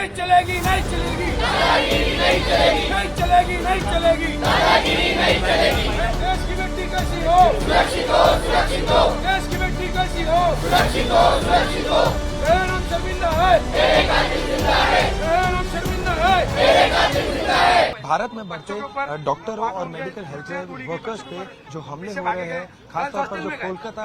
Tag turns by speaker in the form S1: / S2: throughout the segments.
S1: नहीं चलेगी, नहीं चलेगी, नहीं चलेगी, नहीं चलेगी, नहीं चलेगी, नहीं चलेगी। देश की बेटी कैसी हो, सुरक्षित हो, सुरक्षित हो। देश की बेटी कैसी हो, सुरक्षित हो, सुरक्षित हो। मेरा नाम शर्मिंदा है, मेरे कातिल जिंदा है। मेरा नाम शर्मिंदा है, मेरे कातिल जिंदा है।
S2: भारत में बढ़ते डॉक्टरों और मेडिकल हेल्थ वर्कर्स पे जो हमले हो रहे हैं, खासतौर पर जो कोलकाता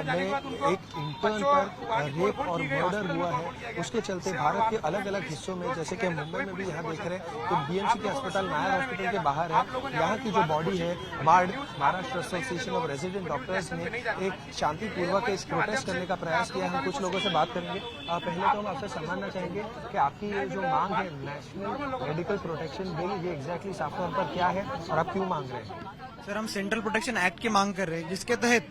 S2: में एक इंटर्न पर रेप और मर्डर हुआ है, उसके चलते भारत के अलग अलग हिस्सों में, जैसे कि मुंबई में भी यहाँ देख रहे हैं तो बीएमसी के अस्पताल नायर हॉस्पिटल के बाहर है, यहाँ की जो बॉडी है MARD Maharashtra association of resident doctors ने एक शांतिपूर्वक एक प्रोटेस्ट करने का प्रयास किया। हम कुछ लोगों से बात करेंगे। पहले तो हम आपसे समझना चाहेंगे कि आपकी ये जो मांग है नेशनल मेडिकल प्रोटेक्शन बिल, ये एग्जैक्टली साफ तौर पर क्या है और आप क्यों मांग रहे हैं?
S3: सर, हम सेंट्रल प्रोटेक्शन एक्ट की मांग कर रहे हैं, जिसके तहत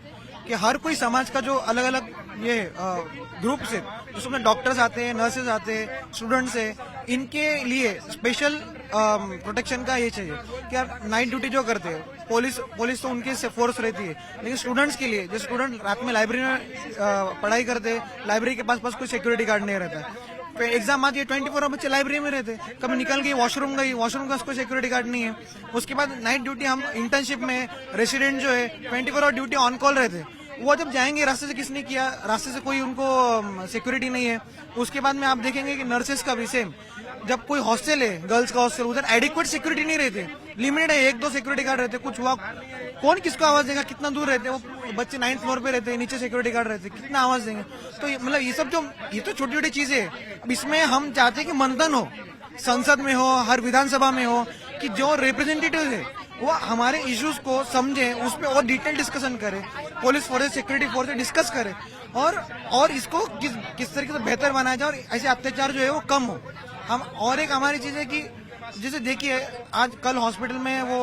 S3: कि हर कोई समाज का जो अलग अलग ये ग्रुप से, जिसमें डॉक्टर्स आते हैं, नर्सेज आते हैं, स्टूडेंट्स हैं, इनके लिए स्पेशल प्रोटेक्शन का ये चाहिए कि यार नाइट ड्यूटी जो करते हैं, पुलिस तो उनकी फोर्स रहती है, लेकिन स्टूडेंट्स के लिए, जो स्टूडेंट रात में लाइब्रेरी में पढ़ाई करते हैं, लाइब्रेरी के पास कोई सिक्योरिटी गार्ड नहीं रहता है। एग्जाम आती है, 24 आवर बच्चे लाइब्रेरी में रहते हैं, कभी निकल गई वॉशरूम का कोई सिक्योरिटी गार्ड नहीं है। उसके बाद नाइट ड्यूटी, हम इंटर्नशिप में रेसिडेंट जो है 24 आवर ड्यूटी ऑन कॉल रहते हैं, वो जब जाएंगे रास्ते से किसने किया, रास्ते से कोई उनको सिक्योरिटी नहीं है। उसके बाद में आप देखेंगे कि नर्सेस का भी सेम, जब कोई हॉस्टल है, गर्ल्स का हॉस्टल, उधर एडिक्वेट सिक्योरिटी नहीं रहते, लिमिटेड है, 1-2 सिक्योरिटी गार्ड रहते। कुछ हुआ कौन किसको आवाज देगा, कितना दूर रहते हैं वो बच्चे, 9th फ्लोर पे रहते हैं, नीचे सिक्योरिटी गार्ड रहते हैं, कितना आवाज देंगे। तो मतलब ये सब जो, ये तो छोटी छोटी चीजें है। अब इसमें हम चाहते हैं कि मंथन हो, संसद में हो, हर विधानसभा में हो, कि जो रिप्रेजेंटेटिव है वो हमारे इश्यूज को समझे, उस पर और डिटेल डिस्कशन करे, police force, security force discuss करे और इसको किस तरीके से बेहतर बनाया जाए और ऐसे अत्याचार जो है वो कम हो। हम और एक हमारी चीज है कि जैसे देखिए, आज कल हॉस्पिटल में वो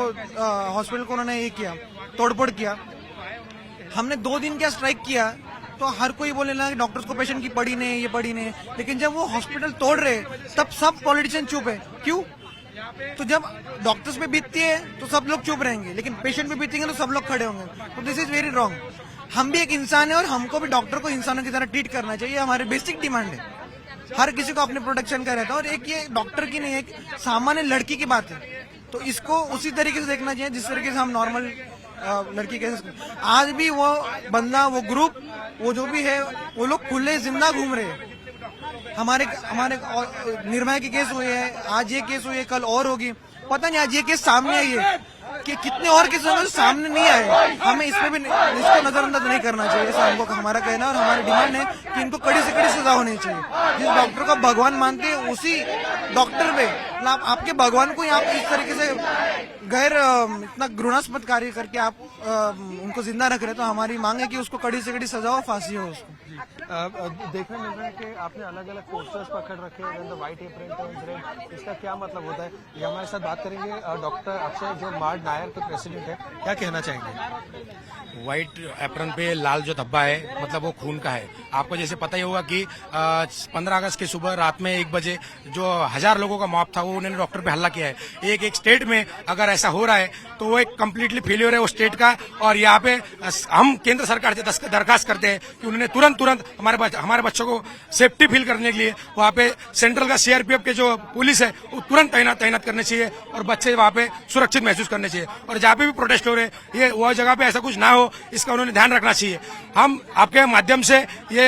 S3: हॉस्पिटल को उन्होंने ये किया, तोड़फोड़ किया। हमने 2 दिन क्या स्ट्राइक किया, तो हर कोई बोलने लगा कि डॉक्टर्स को पेशेंट की पड़ी नहीं, ये पड़ी नहीं। लेकिन जब वो हॉस्पिटल तोड़ रहे, तब सब पॉलिटिशियन चुप है। क्यों? तो जब डॉक्टर्स पे बीतती है तो सब लोग चुप रहेंगे, लेकिन पेशेंट पे बीतेंगे तो सब लोग खड़े होंगे। तो दिस इज वेरी रॉन्ग। हम भी एक इंसान है और हमको भी डॉक्टर को इंसानों की तरह ट्रीट करना चाहिए, हमारी बेसिक डिमांड है। हर किसी को अपने प्रोटेक्शन का रहता है, और एक ये डॉक्टर की नहीं, एक सामान्य लड़की की बात है, तो इसको उसी तरीके से देखना चाहिए जिस तरीके से हम नॉर्मल लड़की कैसे। आज भी वो बंदा, वो ग्रुप, वो जो भी है, वो लोग खुले जिंदा घूम रहे हैं। हमारे निर्भया के केस हुए हैं, आज ये केस हुई है, कल और होगी, पता नहीं आज ये केस सामने आई है कि कितने और केस सामने नहीं आए। हमें इसमें भी इसको नजरअंदाज नहीं करना चाहिए, ऐसा हमको हमारा कहना है। और हमारी डिमांड है कि इनको कड़ी से कड़ी सजा होनी चाहिए। जिस डॉक्टर को भगवान मानते हैं, उसी डॉक्टर पे, मतलब आपके भगवान को आप इस तरीके से गैर इतना घृणास्पद कार्य करके आप उनको जिंदा रख रहे, तो हमारी मांग है कि उसको कड़ी से कड़ी सजा हो, फांसी हो उसको।
S2: देखने मिल रहा है कि आपने अलग अलग पोस्टर्स पकड़ रखे हैं, व्हाइट एप्रन टर्न्स रेड, इसका क्या मतलब होता है? ये हमारे साथ बात करेंगे डॉक्टर अक्षय, जो मार्ड नायर के प्रेसिडेंट है। क्या कहना चाहेंगे?
S4: व्हाइट एप्रन पे लाल जो धब्बा है, मतलब वो खून का है। आपको जैसे पता ही होगा कि 15 अगस्त की सुबह रात में 1 बजे जो 1000 लोगों का मॉब था, वो उन्होंने डॉक्टर पे हल्ला किया है। एक स्टेट में अगर ऐसा हो रहा है तो वो एक कम्प्लीटली फेलियर है वो स्टेट का। और यहाँ पे हम केंद्र सरकार से दरखास्त करते हैं कि उन्होंने तुरंत हमारे बच्चों को सेफ्टी फील करने के लिए वहाँ पे सेंट्रल का सीआरपीएफ के जो पुलिस है वो तुरंत तैनात करने चाहिए और बच्चे वहाँ पे सुरक्षित महसूस करने चाहिए। और जहाँ पे भी प्रोटेस्ट हो रहे हैं, ये वह जगह पे ऐसा कुछ ना हो, इसका उन्होंने ध्यान रखना चाहिए। हम आपके माध्यम से ये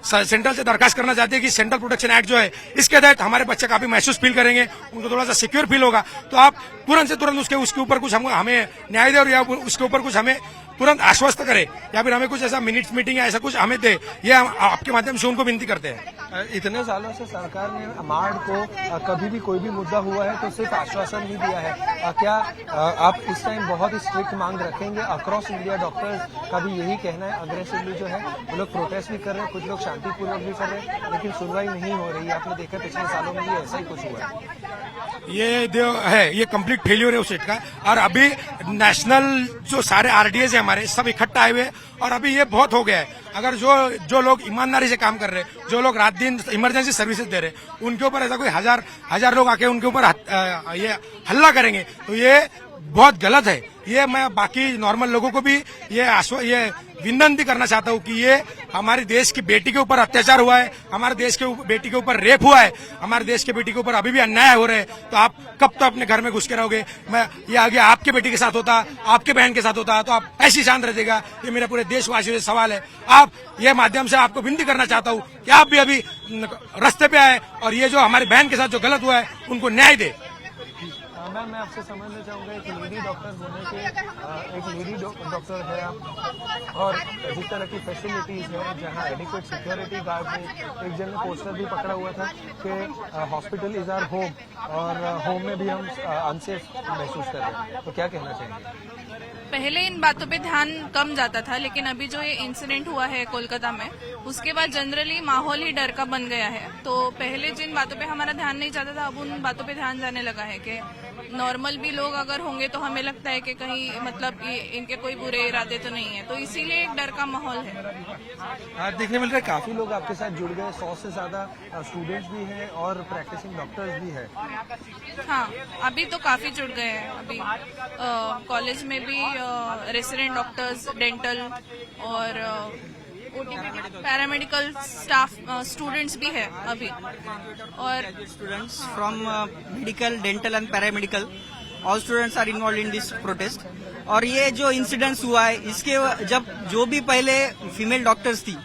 S4: सेंट्रल से दरखास्त करना चाहते हैं कि सेंट्रल प्रोटेक्शन एक्ट जो है, इसके तहत हमारे बच्चे काफी महसूस फील करेंगे, उनको थोड़ा सा सिक्योर फील होगा। तो आप तुरंत से तुरंत उसके ऊपर कुछ हमें न्याय दे, और या उसके ऊपर कुछ हमें तुरंत आश्वस्त करे, या फिर हमें कुछ ऐसा मिनट्स मीटिंग या ऐसा कुछ हमें दे। ये हम आपके माध्यम से उनको विनती करते हैं।
S2: इतने सालों से सरकार ने मार्ड को कभी भी कोई भी मुद्दा हुआ है तो सिर्फ आश्वासन ही दिया है। क्या आप इस टाइम बहुत ही स्ट्रिक्ट मांग रखेंगे? अक्रॉस इंडिया डॉक्टर्स का भी यही कहना है, अग्रेसिवली जो है वो लोग प्रोटेस्ट भी कर रहे हैं, कुछ लोग शांतिपूर्वक भी कर रहे हैं, लेकिन सुनवाई नहीं हो रही है। आपने देखा पिछले सालों में भी ऐसा ही कुछ हुआ है।
S4: ये कंप्लीट फेल्यूर है उस सेट का। और अभी नेशनल जो सारे आरडीएस है हमारे, सब इकट्ठा आए हुए, और अभी ये बहुत हो गया है। अगर जो लोग ईमानदारी से काम कर रहे हैं, जो लोग रात दिन इमरजेंसी सर्विसेज दे रहे हैं, उनके ऊपर ऐसा कोई हजार लोग आके उनके ऊपर ये हल्ला करेंगे, तो ये बहुत गलत है। ये मैं बाकी नॉर्मल लोगों को भी ये विनती करना चाहता हूँ कि ये हमारे देश की बेटी के ऊपर अत्याचार हुआ है, हमारे देश के बेटी के ऊपर रेप हुआ है, हमारे देश के बेटी के ऊपर अभी भी अन्याय हो रहे हैं, तो आप कब तो अपने घर में घुस के रहोगे। मैं ये आगे आपके बेटी के साथ होता, आपके बहन के साथ होता, तो आप ऐसी शांत रहिएगा। ये मेरा पूरे देशवासियों से सवाल है। आप ये माध्यम से आपको विनती करना चाहता हूँ कि आप भी अभी रास्ते पे आए और ये जो हमारी बहन के साथ जो गलत हुआ है उनको न्याय दे।
S2: मैम, मैं आपसे समझना चाहूँगा, एक लेडी डॉक्टर होने के एक लेडी डॉक्टर है आप, और जिस तरह की फैसिलिटीज़ है, जहाँ एडिक्वेट सिक्योरिटी गार्ड है, एक जन ने पोस्टर भी पकड़ा हुआ था कि हॉस्पिटल इज़ आवर होम, और होम में भी हम अनसेफ महसूस कर रहे हैं, तो क्या कहना चाहेंगे?
S5: पहले इन बातों पे ध्यान कम जाता था, लेकिन अभी जो ये इंसिडेंट हुआ है कोलकाता में, उसके बाद जनरली माहौल ही डर का बन गया है। तो पहले जिन बातों पे हमारा ध्यान नहीं जाता था, अब उन बातों पे ध्यान जाने लगा है कि नॉर्मल भी लोग अगर होंगे तो हमें लगता है कि कहीं मतलब ये इनके कोई बुरे इरादे तो नहीं है, तो इसीलिए एक डर का माहौल है।
S2: देखने मिल रहा है काफी लोग आपके साथ जुड़ गए, 100 से ज्यादा स्टूडेंट्स भी हैं और प्रैक्टिसिंग डॉक्टर्स भी है।
S5: हाँ, अभी तो काफी जुड़ गए हैं। अभी कॉलेज में भी रेसिडेंट डॉक्टर्स, डेंटल और पैरामेडिकल स्टाफ स्टूडेंट्स भी है अभी। और
S6: students from medical, dental and paramedical, all students are involved in this protest। और ये जो इंसिडेंट्स हुआ है, इसके जब जो भी पहले फीमेल डॉक्टर्स थी,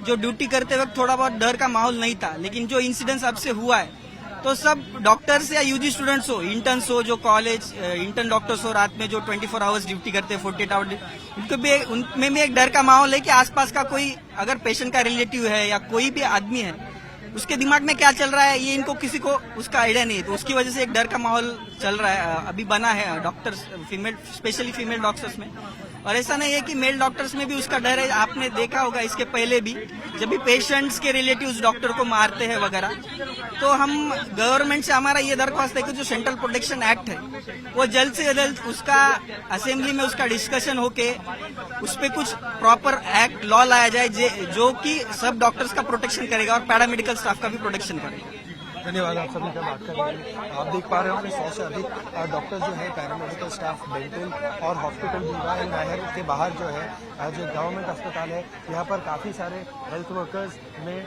S6: जो ड्यूटी करते वक्त थोड़ा बहुत डर का माहौल नहीं था, लेकिन जो इंसिडेंट्स अब से हुआ है, तो सब डॉक्टर्स या यूजी स्टूडेंट्स हो, इंटर्न्स हो, जो कॉलेज इंटर्न डॉक्टर्स हो, रात में जो 24 आवर्स ड्यूटी करते हैं, 48 आवर, उनमें भी एक डर का माहौल है कि आसपास का कोई अगर पेशेंट का रिलेटिव है या कोई भी आदमी है, उसके दिमाग में क्या चल रहा है, ये इनको किसी को उसका आइडिया नहीं है। तो उसकी वजह से एक डर का माहौल चल रहा है, अभी बना है doctors, female, specially female doctors में। और ऐसा नहीं है कि मेल डॉक्टर्स में भी उसका डर है। आपने देखा होगा इसके पहले भी, जब भी पेशेंट्स के रिलेटिव्स डॉक्टर को मारते हैं वगैरह, तो हम गवर्नमेंट से हमारा ये दरख्वास्त है कि जो सेंट्रल प्रोटेक्शन एक्ट है, वो जल्द से जल्द उसका असेंबली में उसका डिस्कशन होके उस पर कुछ प्रॉपर एक्ट लॉ लाया जाए, जो कि सब डॉक्टर्स का प्रोटेक्शन करेगा और पैरामेडिकल स्टाफ का भी प्रोटेक्शन करेगा।
S2: धन्यवाद आप सभी का बात करने के लिए। आप देख पा रहे होंगे 100 से अधिक डॉक्टर जो है, पैरामेडिकल स्टाफ, डेंटल और हॉस्पिटल दीवार नहर के बाहर जो है, जो गवर्नमेंट अस्पताल है, यहाँ पर काफ़ी सारे हेल्थ वर्कर्स में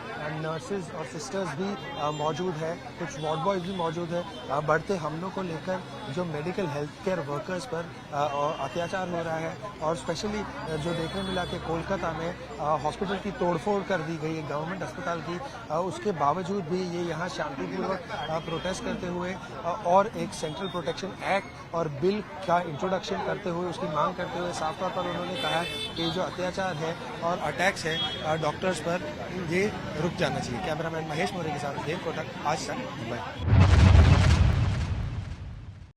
S2: नर्सेज और सिस्टर्स भी मौजूद है, कुछ वार्ड बॉयज भी मौजूद है। बढ़ते हमलों को लेकर जो मेडिकल हेल्थ केयर वर्कर्स पर अत्याचार हो रहा है, और स्पेशली जो देखने मिला कि कोलकाता में हॉस्पिटल की तोड़फोड़ कर दी गई है, गवर्नमेंट अस्पताल की, उसके बावजूद भी ये यहाँ शांतिपूर्वक प्रोटेस्ट करते हुए और एक सेंट्रल प्रोटेक्शन एक्ट और बिल का इंट्रोडक्शन करते हुए, उसकी मांग करते हुए साफ तौर पर उन्होंने कहा कि जो अत्याचार है और अटैक्स है डॉक्टर्स पर, ये रुक जाना चाहिए। कैमरामैन महेश मौर्य के साथ देव कोटक, आज तक मुंबई।